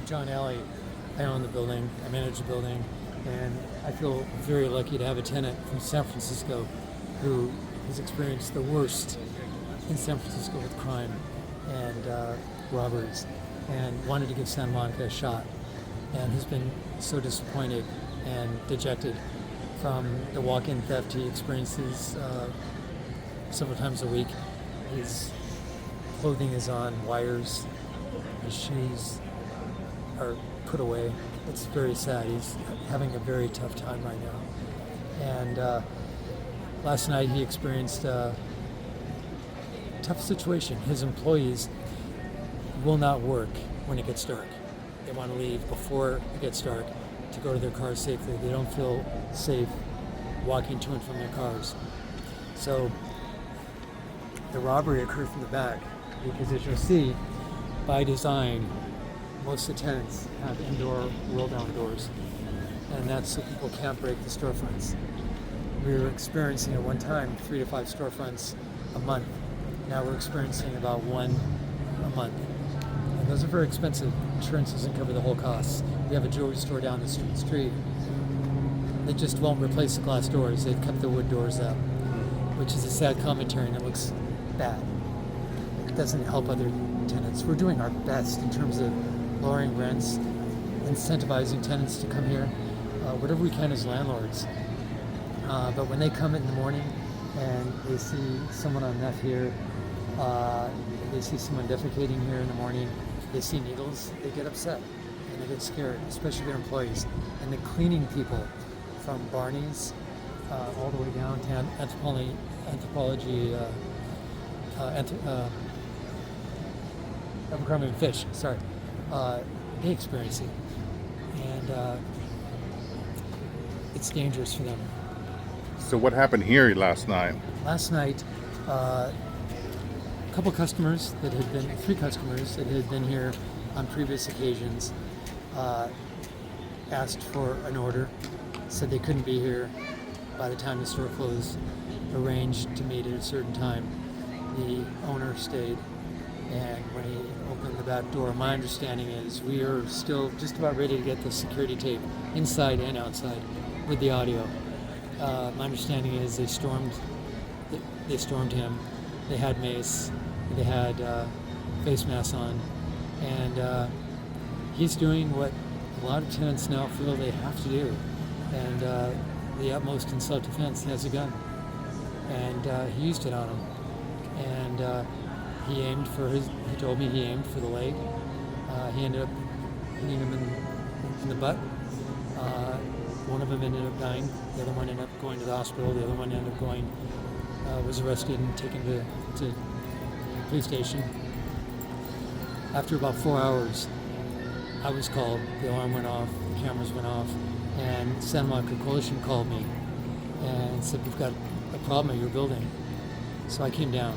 John Alley. I own the building, I manage the building, and I feel very lucky to have a tenant from San Francisco who has experienced the worst in San Francisco with crime and robberies, and wanted to give Santa Monica a shot, and has been so disappointed and dejected from the walk-in theft he experiences several times a week. His clothing is on wires, his shoes are put away. It's very sad. He's having a very tough time right now. And last night he experienced a tough situation. His employees will not work when it gets dark. They want to leave before it gets dark to go to their cars safely. They don't feel safe walking to and from their cars. So the robbery occurred from the back because, as you'll see, by design, most of the tenants have indoor roll-down doors, and that's so people can't break the storefronts. We were experiencing at one time 3 to 5 storefronts a month. Now we're experiencing about 1 a month. And those are very expensive. Insurance doesn't cover the whole cost. We have a jewelry store down the street. They just won't replace the glass doors. They've kept the wood doors up, which is a sad commentary, and it looks bad. It doesn't help other tenants. We're doing our best in terms of lowering rents, incentivizing tenants to come here, whatever we can as landlords. But when they come in the morning and they see someone on meth here, they see someone defecating here in the morning, they see needles, they get upset and they get scared, especially their employees. And the cleaning people from Barney's all the way down to Abercrombie and Fish, they experience it. And it's dangerous for them. So what happened here last night? Last night, a couple customers that had been, 3 customers that had been here on previous occasions asked for an order, said they couldn't be here by the time the store closed, arranged to meet at a certain time. The owner stayed, and when he opened the back door, my understanding is we are still just about ready to get the security tape inside and outside with the audio. My understanding is they stormed him. They had mace, they had face masks on, and he's doing what a lot of tenants now feel they have to do. And the utmost in self-defense, he has a gun, and he used it on him. And he aimed for he told me he aimed for the leg. He ended up hitting him in the butt. One of them ended up dying. The other one ended up going to the hospital. The other one ended up was arrested and taken to the police station. After about 4 hours, I was called. The alarm went off, the cameras went off, and Santa Monica Coalition called me and said, "We've got a problem at your building." So I came down.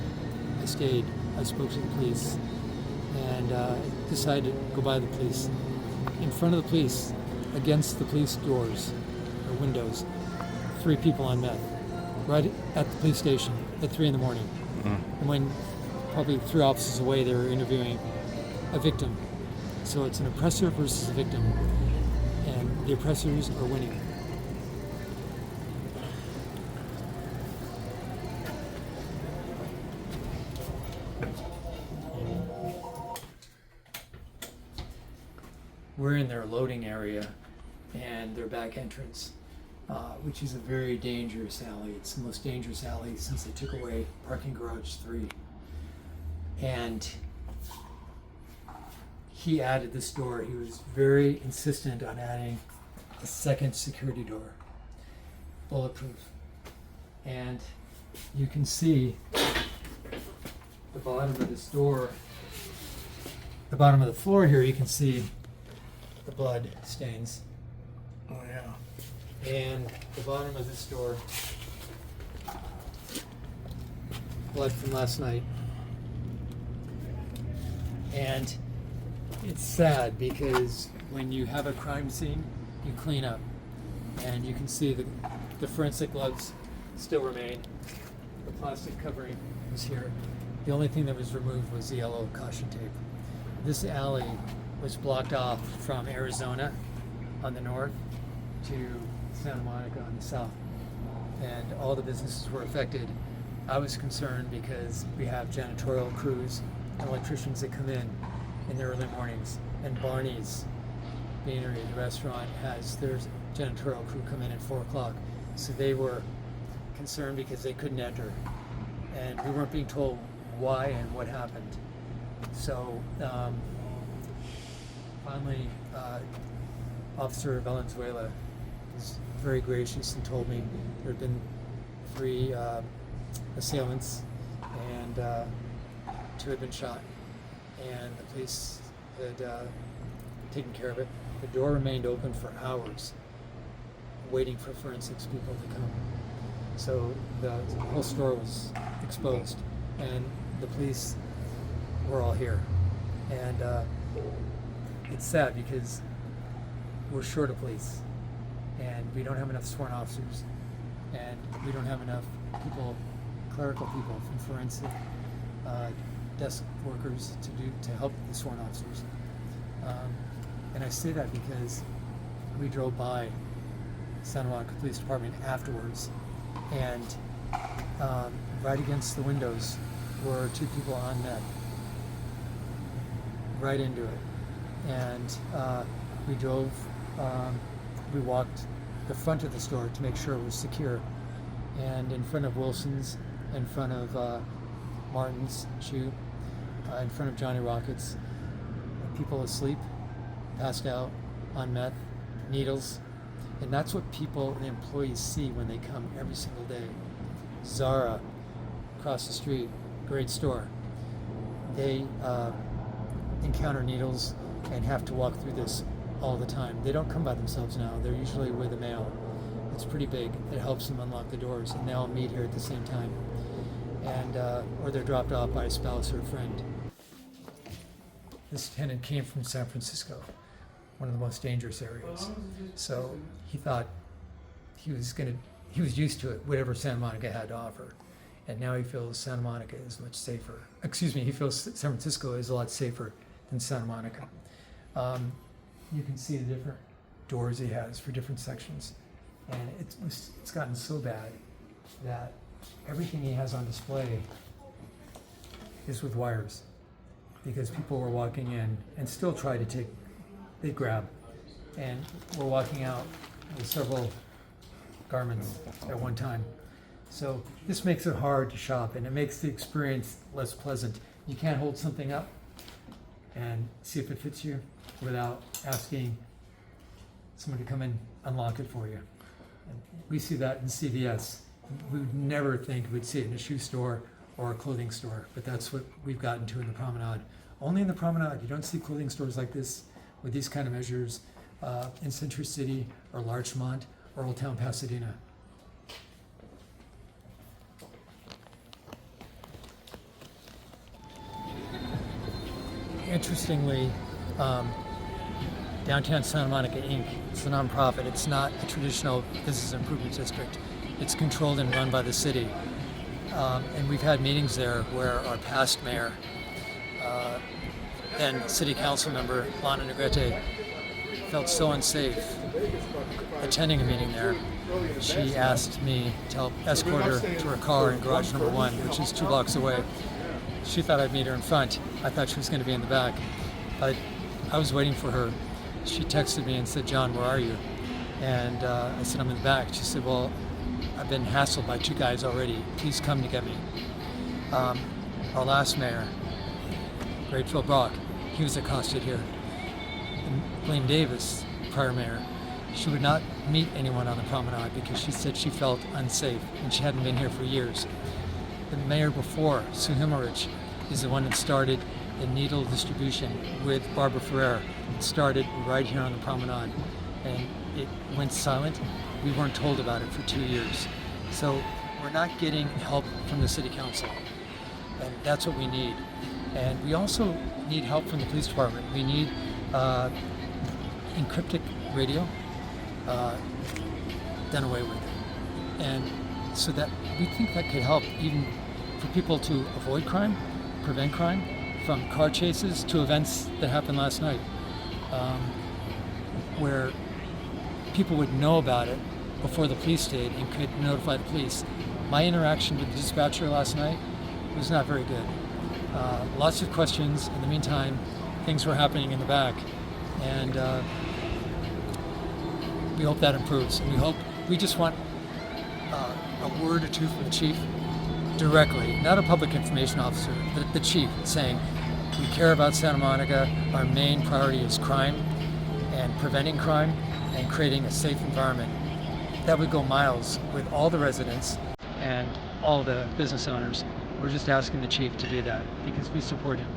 I stayed. I spoke to the police and decided to go by the police. In front of the police, against the police doors or windows, 3 people on meth, right at the police station at 3 in the morning. And when probably 3 offices away, they were interviewing a victim. So it's an oppressor versus a victim, and the oppressors are winning. We're in their loading area and their back entrance, which is a very dangerous alley. It's the most dangerous alley since they took away parking garage 3. And he added this door. He was very insistent on adding a second security door, bulletproof. And you can see the bottom of this door, the bottom of the floor here, you can see the blood stains. Oh yeah. And the bottom of this door, blood from last night. And it's sad because when you have a crime scene, you clean up. And you can see the forensic gloves still remain. The plastic covering is here. The only thing that was removed was the yellow caution tape. This alley was blocked off from Arizona on the north to Santa Monica on the south, and all the businesses were affected. I was concerned because we have janitorial crews and electricians that come in the early mornings, and Barney's Beanery, the restaurant, has their janitorial crew come in at 4 o'clock. So they were concerned because they couldn't enter, and we weren't being told why and what happened. So finally, Officer Valenzuela was very gracious and told me there had been 3 assailants, and 2 had been shot, and the police had taken care of it. The door remained open for hours, waiting for forensics people to come. So the whole store was exposed, and the police were all here. And it's sad because we're short of police, and we don't have enough sworn officers, and we don't have enough people, clerical people from forensic desk workers to help the sworn officers. And I say that because we drove by Santa Monica Police Department afterwards, and right against the windows were 2 people on meth, right into it. And we walked the front of the store to make sure it was secure, and in front of Wilson's, in front of Martin's Shoe, in front of Johnny Rockets, people asleep, passed out on meth, needles. And that's what people and employees see when they come every single day. Zara, across the street, great store. They encounter needles and have to walk through this all the time. They don't come by themselves now. They're usually with a male. It's pretty big. It helps them unlock the doors, and they all meet here at the same time. And or they're dropped off by a spouse or a friend. This tenant came from San Francisco, one of the most dangerous areas. So he thought he was used to it, whatever Santa Monica had to offer. And now he feels Santa Monica is much safer. Excuse me, he feels San Francisco is a lot safer than Santa Monica. You can see the different doors he has for different sections. And it's gotten so bad that everything he has on display is with wires, because people were walking in and still try to they grab, and we're walking out with several garments at one time. So this makes it hard to shop, and it makes the experience less pleasant. You can't hold something up and see if it fits you without asking someone to come and unlock it for you. And we see that in CVS. We would never think we'd see it in a shoe store or a clothing store, but that's what we've gotten to in the Promenade. Only in the Promenade. You don't see clothing stores like this with these kind of measures in Century City or Larchmont or Old Town Pasadena. Interestingly, Downtown Santa Monica Inc. It's a nonprofit. It's not a traditional business improvement district. It's controlled and run by the city. And we've had meetings there where our past mayor, then city council member Lana Negrete, felt so unsafe attending a meeting there. She asked me to help escort her to her car in garage number 1, which is 2 blocks away. She thought I'd meet her in front. I thought she was going to be in the back. But I was waiting for her. She texted me and said, "John, where are you?" And I said, "I'm in the back." She said, "Well, I've been hassled by 2 guys already. Please come to get me." Our last mayor, Rachel Brock, he was accosted here. And Blaine Davis, prior mayor, she would not meet anyone on the promenade because she said she felt unsafe, and she hadn't been here for years. The mayor before, Sue Himmerich, is the one that started the needle distribution with Barbara Ferrer. It started right here on the promenade, and it went silent. We weren't told about it for 2 years. So we're not getting help from the city council, and that's what we need. And we also need help from the police department. We need encryptic radio done away with. And so that we think that could help even for people to avoid crime, prevent crime, from car chases to events that happened last night. where people would know about it before the police did and could notify the police. My interaction with the dispatcher last night was not very good. Lots of questions. In the meantime, things were happening in the back, and we hope that improves. And we just want a word or two from the chief directly, not a public information officer, but the chief, saying, we care about Santa Monica. Our main priority is crime and preventing crime and creating a safe environment. That would go miles with all the residents and all the business owners. We're just asking the chief to do that because we support him.